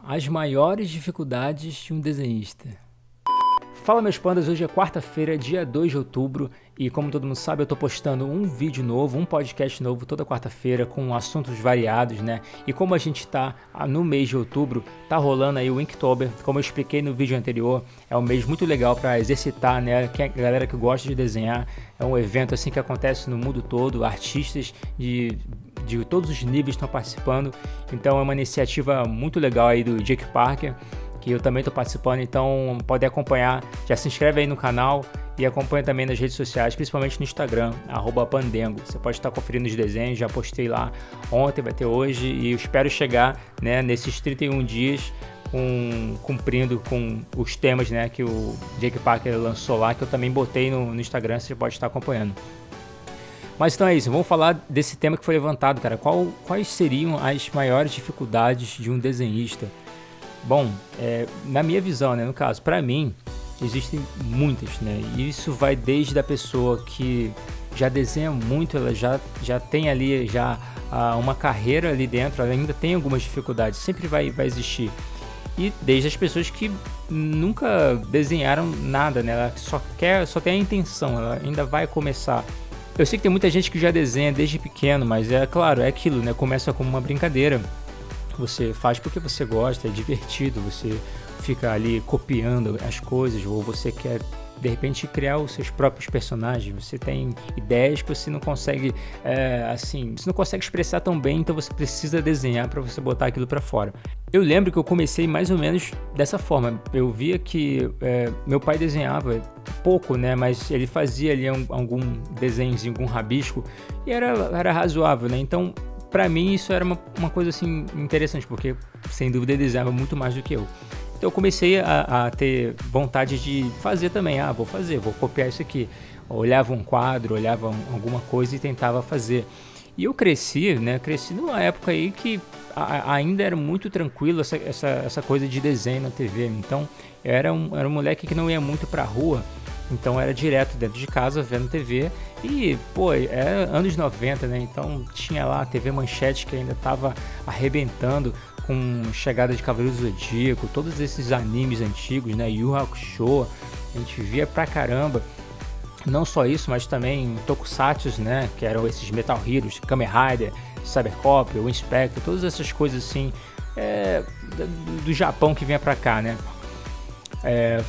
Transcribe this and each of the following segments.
As maiores dificuldades de um desenhista. Fala meus pandas, hoje é quarta-feira, dia 2 de outubro e como todo mundo sabe eu tô postando um vídeo novo, um podcast novo toda quarta-feira com assuntos variados, né? E como a gente tá no mês de outubro, tá rolando aí o Inktober, como eu expliquei no vídeo anterior, é um mês muito legal para exercitar, né? Que a galera que gosta de desenhar, é um evento assim que acontece no mundo todo, artistas de todos os níveis estão participando, então é uma iniciativa muito legal aí do Jake Parker, que eu também estou participando, então pode acompanhar, já se inscreve aí no canal e acompanha também nas redes sociais, principalmente no Instagram, @pandengo. Você pode estar conferindo os desenhos, já postei lá ontem, vai ter hoje e eu espero chegar, né, nesses 31 dias cumprindo com os temas, né, que o Jake Parker lançou lá, que eu também botei no Instagram, você pode estar acompanhando. Mas então é isso, vamos falar desse tema que foi levantado, cara. Quais seriam as maiores dificuldades de um desenhista? Bom, na minha visão, né, no caso, para mim, existem muitas, né? E isso vai desde a pessoa que já desenha muito, ela já tem ali uma carreira ali dentro, ela ainda tem algumas dificuldades, sempre vai existir. E desde as pessoas que nunca desenharam nada, né? Ela só tem a intenção, ela ainda vai começar. Eu sei que tem muita gente que já desenha desde pequeno, mas é claro, é aquilo, né? Começa como uma brincadeira. Você faz porque você gosta, é divertido, você fica ali copiando as coisas, ou você quer de repente criar os seus próprios personagens, você tem ideias que você não consegue você não consegue expressar tão bem, então você precisa desenhar para você botar aquilo para fora. Eu lembro que eu comecei mais ou menos dessa forma, eu via que meu pai desenhava pouco, né, mas ele fazia ali algum desenhozinho, algum rabisco e era razoável, né, então para mim isso era uma coisa assim interessante, porque sem dúvida ele desenhava muito mais do que eu. Então eu comecei a ter vontade de fazer também, vou copiar isso aqui. Eu olhava um quadro, olhava alguma coisa e tentava fazer. E eu cresci numa época aí que ainda era muito tranquilo essa coisa de desenho na TV. Então eu era um moleque que não ia muito pra rua, então era direto dentro de casa vendo TV e, era anos 90, né? Então tinha lá a TV Manchete que ainda tava arrebentando com chegada de Cavaleiros do Zodíaco, todos esses animes antigos, né? Yu Hakusho, a gente via pra caramba. Não só isso, mas também Tokusatsu, né? Que eram esses Metal Heroes, Kamen Rider, Cybercop, o Inspector, todas essas coisas assim do Japão que vinha pra cá, né?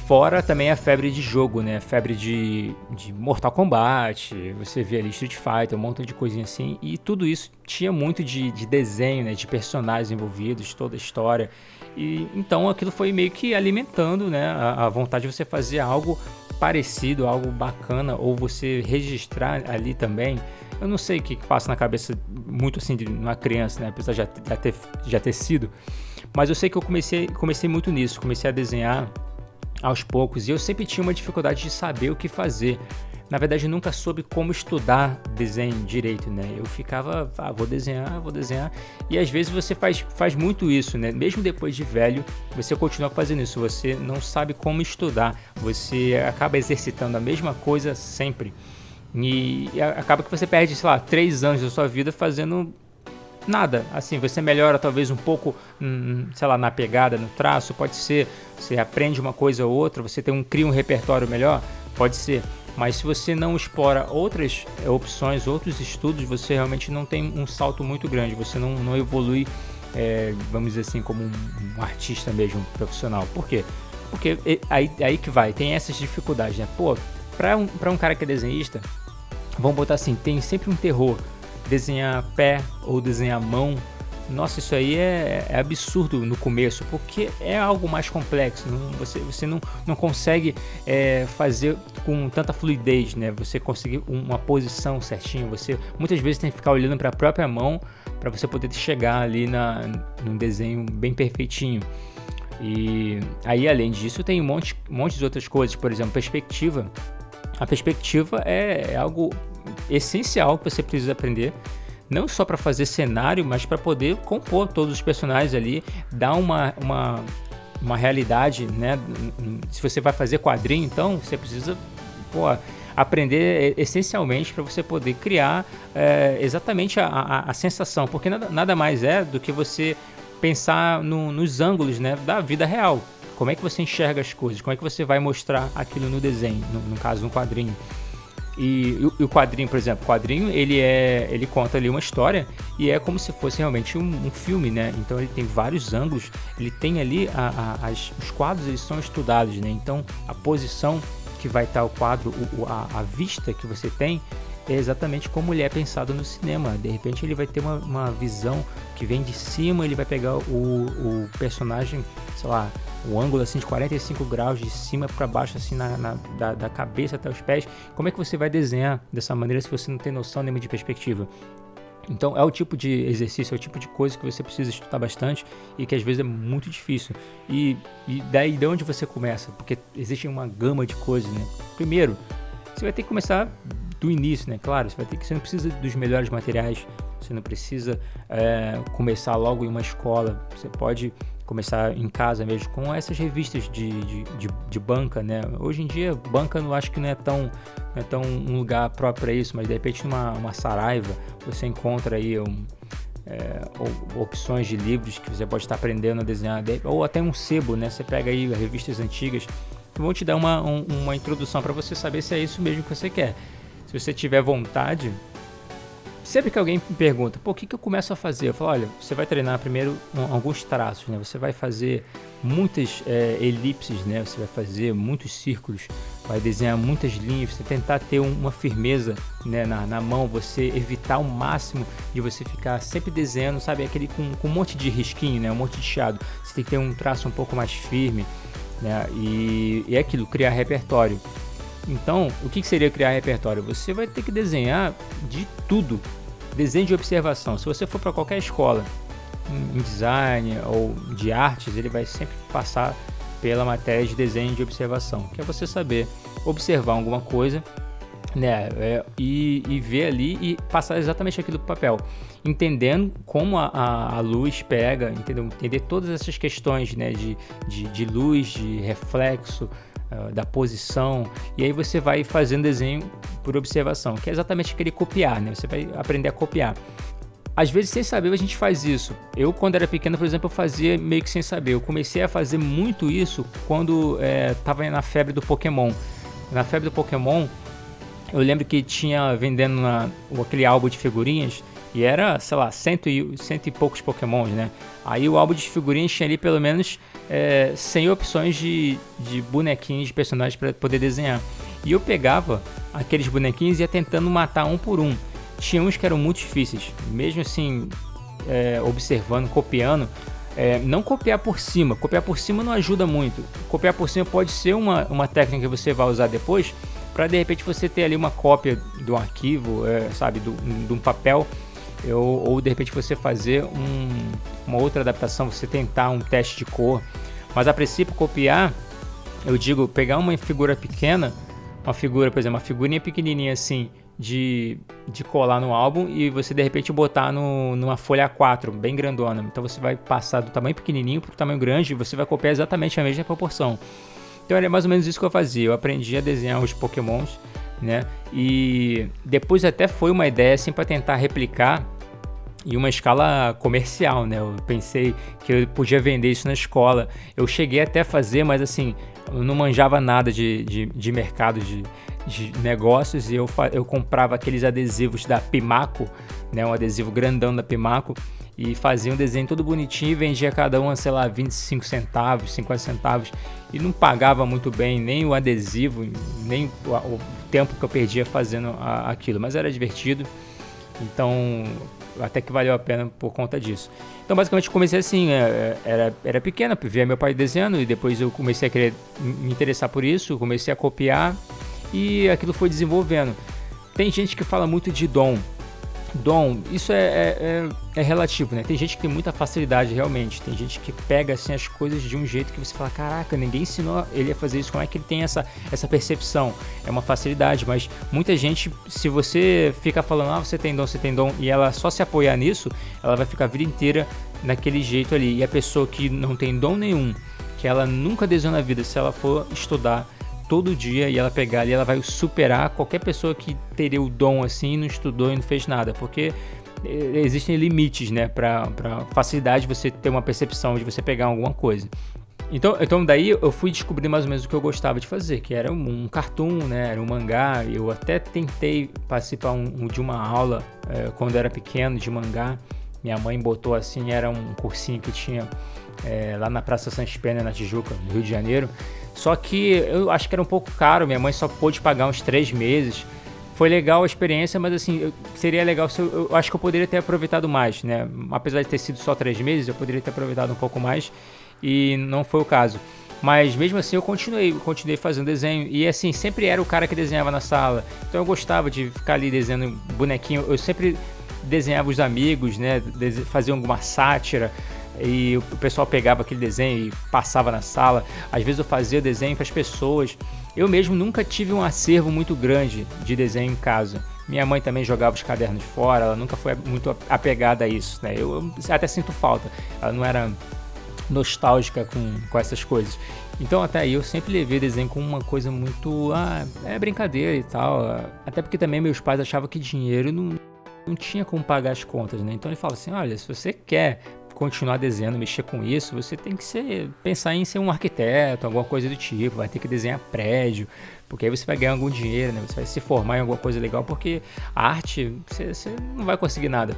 Fora também a febre de jogo, né? Febre de Mortal Kombat, você vê ali Street Fighter, um monte de coisinha assim. E tudo isso tinha muito de desenho, né? De personagens envolvidos, toda a história. E então aquilo foi meio que alimentando, né? A vontade de você fazer algo parecido, algo bacana, ou você registrar ali também. Eu não sei o que passa na cabeça muito assim de uma criança, né? Apesar de já ter sido. Mas eu sei que eu comecei muito nisso, comecei a desenhar aos poucos, e eu sempre tinha uma dificuldade de saber o que fazer. Na verdade, eu nunca soube como estudar desenho direito, né? Eu ficava, vou desenhar, e às vezes você faz muito isso, né? Mesmo depois de velho, você continua fazendo isso, você não sabe como estudar, você acaba exercitando a mesma coisa sempre, e acaba que você perde, 3 anos da sua vida fazendo nada. Assim, você melhora talvez um pouco, na pegada, no traço, pode ser, você aprende uma coisa ou outra, você cria um repertório melhor, pode ser, mas se você não explora outras opções, outros estudos, você realmente não tem um salto muito grande, você não evolui, vamos dizer assim, como um artista mesmo, profissional. Por quê? Porque aí que vai, tem essas dificuldades, né? Pra um cara que é desenhista, vamos botar assim, tem sempre um terror. Desenhar pé ou desenhar mão, nossa, isso aí é absurdo no começo, porque é algo mais complexo, você não consegue fazer com tanta fluidez, né? Você conseguir uma posição certinha, você muitas vezes tem que ficar olhando para a própria mão para você poder chegar ali num desenho bem perfeitinho. E aí, além disso, tem um monte de outras coisas, por exemplo, perspectiva. A perspectiva é algo essencial que você precisa aprender, não só para fazer cenário, mas para poder compor todos os personagens ali, dar uma realidade, né? Se você vai fazer quadrinho, então você precisa aprender essencialmente para você poder criar exatamente a sensação, porque nada mais é do que você pensar nos ângulos, né, da vida real. Como é que você enxerga as coisas? Como é que você vai mostrar aquilo no desenho, no caso, no quadrinho? E o quadrinho, por exemplo, ele conta ali uma história e é como se fosse realmente um filme, né? Então ele tem vários ângulos, ele tem ali os quadros, eles são estudados, né? Então a posição que vai estar o quadro, a vista que você tem é exatamente como ele é pensado no cinema. De repente ele vai ter uma visão que vem de cima, ele vai pegar o personagem, sei lá, um ângulo assim de 45 graus de cima para baixo, assim da cabeça até os pés. Como é que você vai desenhar dessa maneira se você não tem noção nenhuma de perspectiva? Então é o tipo de exercício, é o tipo de coisa que você precisa estudar bastante e que às vezes é muito difícil. E daí de onde você começa? Porque existe uma gama de coisas, né? Primeiro, você vai ter que começar do início, né? Claro, você não precisa dos melhores materiais, você não precisa começar logo em uma escola, você pode começar em casa mesmo com essas revistas de banca, né? Hoje em dia, banca eu acho que não é tão um lugar próprio para isso, mas de repente numa Saraiva você encontra aí opções de livros que você pode estar aprendendo a desenhar, ou até um sebo, né? Você pega aí revistas antigas que vão te dar uma introdução para você saber se é isso mesmo que você quer. Se você tiver vontade, sempre que alguém me pergunta, o que eu começo a fazer? Eu falo, olha, você vai treinar primeiro alguns traços, né? Você vai fazer muitas elipses, né? Você vai fazer muitos círculos, vai desenhar muitas linhas, você tentar ter uma firmeza, né, na mão, você evitar ao máximo de você ficar sempre desenhando, sabe? Aquele com um monte de risquinho, né? Um monte de chiado. Você tem que ter um traço um pouco mais firme, né? E é aquilo, criar repertório. Então, o que seria criar repertório? Você vai ter que desenhar de tudo, desenho de observação. Se você for para qualquer escola em design ou de artes, ele vai sempre passar pela matéria de desenho de observação, que é você saber observar alguma coisa, né, e ver ali e passar exatamente aquilo para o papel, entendendo como a luz pega, entender todas essas questões, né, de luz, de reflexo, da posição, e aí você vai fazendo desenho por observação, que é exatamente aquele copiar, né? Você vai aprender a copiar. Às vezes, sem saber, a gente faz isso. Eu, quando era pequeno, por exemplo, eu fazia meio que sem saber. Eu comecei a fazer muito isso quando estava na febre do Pokémon. Na febre do Pokémon, eu lembro que tinha vendendo aquele álbum de figurinhas, e era, sei lá, cento e poucos Pokémons, né? Aí o álbum de figurinhas tinha ali pelo menos 100 opções de bonequinhos, de personagens para poder desenhar. E eu pegava aqueles bonequinhos e ia tentando matar um por um. Tinha uns que eram muito difíceis, mesmo assim, observando, copiando. Não copiar por cima não ajuda muito. Copiar por cima pode ser uma técnica que você vai usar depois, para de repente você ter ali uma cópia de um arquivo, sabe, de um papel, ou de repente você fazer uma outra adaptação, você tentar um teste de cor. Mas a princípio copiar, eu digo, pegar uma figura pequena, por exemplo, uma figurinha pequenininha assim, de colar no álbum, e você de repente botar numa folha A4 bem grandona. Então você vai passar do tamanho pequenininho para o tamanho grande e você vai copiar exatamente a mesma proporção. Então era mais ou menos isso que eu fazia. Eu aprendi a desenhar os Pokémons, né? E depois até foi uma ideia assim para tentar replicar em uma escala comercial, né? Eu pensei que eu podia vender isso na escola. Eu cheguei até a fazer, mas assim, eu não manjava nada de mercado de negócios, e eu comprava aqueles adesivos da Pimaco, né? Um adesivo grandão da Pimaco, e fazia um desenho todo bonitinho e vendia cada um, sei lá, 25 centavos, 50 centavos, e não pagava muito bem nem o adesivo, nem o tempo que eu perdia fazendo aquilo, mas era divertido, então até que valeu a pena por conta disso. Então basicamente comecei assim, era pequena, via meu pai desenhando, e depois eu comecei a querer me interessar por isso, comecei a copiar, e aquilo foi desenvolvendo. Tem gente que fala muito de dom, isso é relativo, né? Tem gente que tem muita facilidade realmente, tem gente que pega assim as coisas de um jeito que você fala, caraca, ninguém ensinou ele a fazer isso, como é que ele tem essa percepção? É uma facilidade, mas muita gente, se você fica falando, você tem dom, e ela só se apoiar nisso, ela vai ficar a vida inteira naquele jeito ali. E a pessoa que não tem dom nenhum, que ela nunca desenhou na vida, se ela for estudar todo dia e ela pegar ali, ela vai superar qualquer pessoa que teria o dom assim e não estudou e não fez nada, porque existem limites, né, para facilidade de você ter uma percepção, de você pegar alguma coisa. Então daí eu fui descobrir mais ou menos o que eu gostava de fazer, que era um cartoon, né, era um mangá. Eu até tentei participar de uma aula quando eu era pequeno de mangá. Minha mãe botou assim, era um cursinho que tinha lá na Praça Santos Pena, na Tijuca, no Rio de Janeiro. Só que eu acho que era um pouco caro, minha mãe só pôde pagar uns 3 meses. Foi legal a experiência, mas assim, seria legal se eu acho que eu poderia ter aproveitado mais, né? Apesar de ter sido só 3 meses, eu poderia ter aproveitado um pouco mais e não foi o caso. Mas mesmo assim eu continuei fazendo desenho e assim, sempre era o cara que desenhava na sala. Então eu gostava de ficar ali desenhando bonequinho, eu sempre desenhava os amigos, né? Fazia alguma sátira. E o pessoal pegava aquele desenho e passava na sala. Às vezes eu fazia desenho para as pessoas. Eu mesmo nunca tive um acervo muito grande de desenho em casa. Minha mãe também jogava os cadernos fora, ela nunca foi muito apegada a isso, né? Eu até sinto falta. Ela não era nostálgica com essas coisas. Então até aí eu sempre levei desenho como uma coisa muito... brincadeira e tal. Até porque também meus pais achavam que dinheiro não tinha como pagar as contas, né? Então ele fala assim, olha, se você quer continuar desenhando, mexer com isso, você tem que pensar em ser um arquiteto, alguma coisa do tipo, vai ter que desenhar prédio, porque aí você vai ganhar algum dinheiro, né? Você vai se formar em alguma coisa legal, porque a arte, você não vai conseguir nada.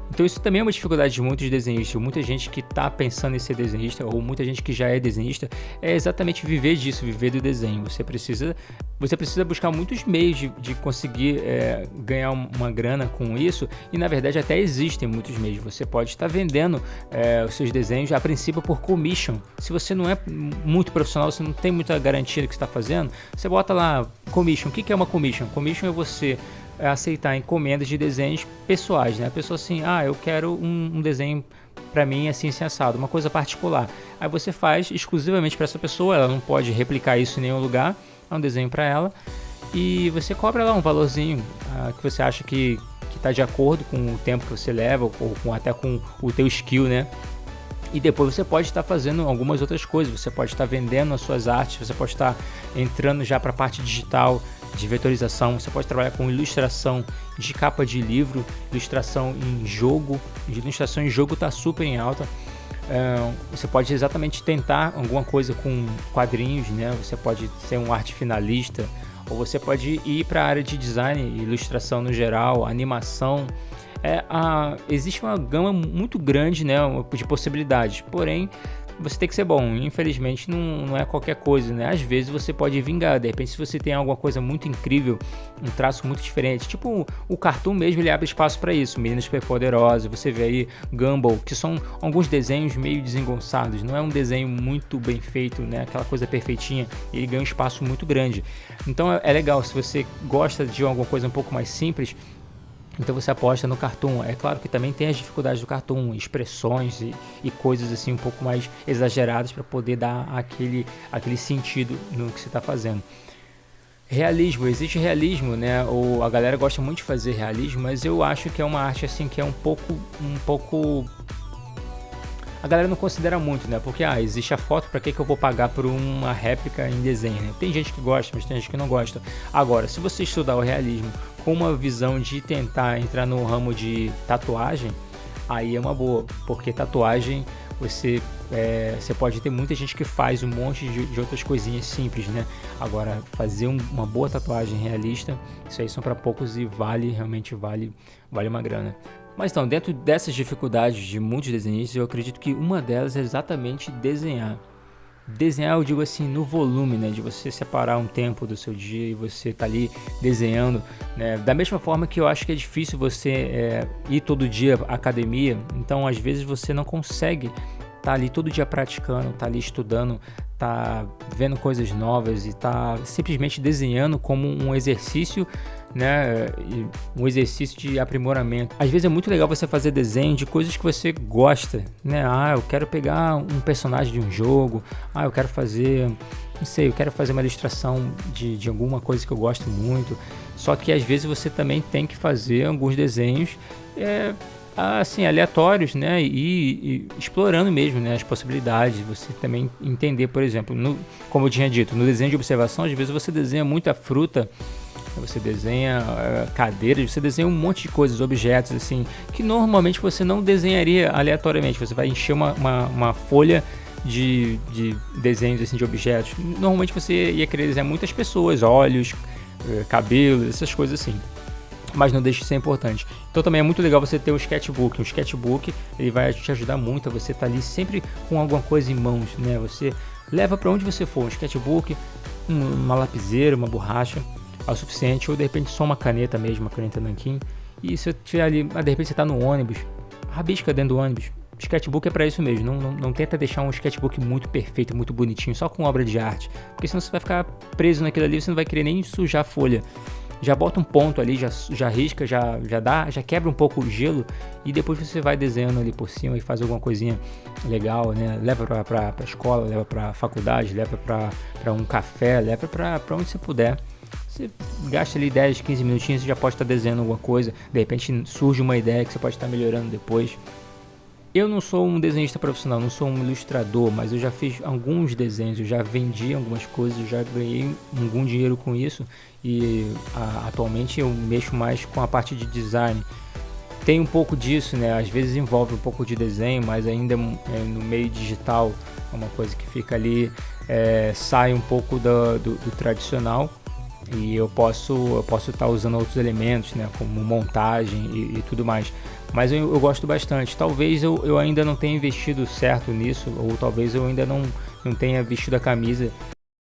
Então isso também é uma dificuldade de muitos desenhistas, muita gente que está pensando em ser desenhista, ou muita gente que já é desenhista, é exatamente viver disso, viver do desenho. Você precisa buscar muitos meios de conseguir ganhar uma grana com isso, e na verdade até existem muitos meios. Você pode estar vendendo os seus desenhos a princípio por commission. Se você não é muito profissional, você não tem muita garantia do que você está fazendo, você bota lá commission. O que é uma commission? Commission é você aceitar encomendas de desenhos pessoais, né? A pessoa assim, eu quero um desenho para mim assim assado, uma coisa particular. Aí você faz exclusivamente para essa pessoa, ela não pode replicar isso em nenhum lugar, é um desenho para ela, e você cobra lá um valorzinho que você acha que está de acordo com o tempo que você leva, ou até com o teu skill, né? E depois você pode estar fazendo algumas outras coisas, você pode estar vendendo as suas artes, você pode estar entrando já para a parte digital, de vetorização, você pode trabalhar com ilustração de capa de livro, ilustração em jogo, ilustração em jogo está super em alta. Você pode exatamente tentar alguma coisa com quadrinhos, né? Você pode ser um arte finalista, ou você pode ir para a área de design, ilustração no geral, animação. Existe uma gama muito grande, né, de possibilidades, porém você tem que ser bom. Infelizmente não é qualquer coisa, né? Às vezes você pode vingar, de repente se você tem alguma coisa muito incrível, um traço muito diferente, tipo o cartoon mesmo, ele abre espaço para isso. Meninas Superpoderosas, você vê aí Gumball, que são alguns desenhos meio desengonçados, não é um desenho muito bem feito, né? Aquela coisa perfeitinha, ele ganha um espaço muito grande. Então é legal, se você gosta de alguma coisa um pouco mais simples, então você aposta no cartoon. É claro que também tem as dificuldades do cartoon, expressões e coisas assim um pouco mais exageradas para poder dar aquele sentido no que você está fazendo. Realismo, existe realismo, né? Ou a galera gosta muito de fazer realismo, mas eu acho que é uma arte assim que é um pouco a galera não considera muito, né? Porque existe a foto, pra que eu vou pagar por uma réplica em desenho, né? Tem gente que gosta, mas tem gente que não gosta. Agora, se você estudar o realismo com uma visão de tentar entrar no ramo de tatuagem, aí é uma boa, porque tatuagem você pode ter muita gente que faz um monte de outras coisinhas simples, né? Agora, fazer uma boa tatuagem realista, isso aí são para poucos e realmente vale uma grana. Mas então, dentro dessas dificuldades de muitos desenhistas, eu acredito que uma delas é exatamente desenhar. Desenhar, eu digo assim, no volume, né? De você separar um tempo do seu dia e você tá ali desenhando, né? Da mesma forma que eu acho que é difícil você ir todo dia à academia, então às vezes você não consegue tá ali todo dia praticando, tá ali estudando, tá vendo coisas novas e tá simplesmente desenhando como um exercício, né, um exercício de aprimoramento. Às vezes é muito legal você fazer desenho de coisas que você gosta, né? Eu quero pegar um personagem de um jogo, eu quero fazer, não sei, eu quero fazer uma ilustração de alguma coisa que eu gosto muito. Só que às vezes você também tem que fazer alguns desenhos assim, aleatórios, né, e explorando mesmo, né, as possibilidades. Você também entender, por exemplo, como eu tinha dito, no desenho de observação, às vezes você desenha muita fruta você desenha cadeiras, você desenha um monte de coisas, objetos assim, que normalmente você não desenharia aleatoriamente. Você vai encher uma folha de desenhos assim, de objetos. Normalmente você ia querer desenhar muitas pessoas, olhos, cabelos, essas coisas assim. Mas não deixa de ser importante. Então também é muito legal você ter o sketchbook. O sketchbook ele vai te ajudar muito a você estar ali sempre com alguma coisa em mãos, né? Você leva para onde você for, um sketchbook, uma lapiseira, uma borracha, é o suficiente, ou de repente só uma caneta mesmo, uma caneta nanquim. E se eu tiver ali, de repente você está no ônibus, rabisca dentro do ônibus. Sketchbook é para isso mesmo, não tenta deixar um sketchbook muito perfeito, muito bonitinho, só com obra de arte, porque senão você vai ficar preso naquilo ali, você não vai querer nem sujar a folha. Já bota um ponto ali, já risca, já quebra um pouco o gelo e depois você vai desenhando ali por cima e faz alguma coisinha legal, né? Leva pra escola, leva pra faculdade, leva pra um café, leva pra onde você puder. Você gasta ali 10, 15 minutinhos e já pode estar desenhando alguma coisa. De repente surge uma ideia que você pode estar melhorando depois. Eu não sou um desenhista profissional, não sou um ilustrador, mas eu já fiz alguns desenhos, eu já vendi algumas coisas, eu já ganhei algum dinheiro com isso e atualmente eu mexo mais com a parte de design. Tem um pouco disso, né? Às vezes envolve um pouco de desenho, mas ainda no meio digital, é uma coisa que fica ali, sai um pouco do tradicional. E eu posso estar usando outros elementos, né, como montagem e tudo mais. Mas eu gosto bastante. Talvez eu ainda não tenha investido certo nisso, ou talvez eu ainda não tenha vestido a camisa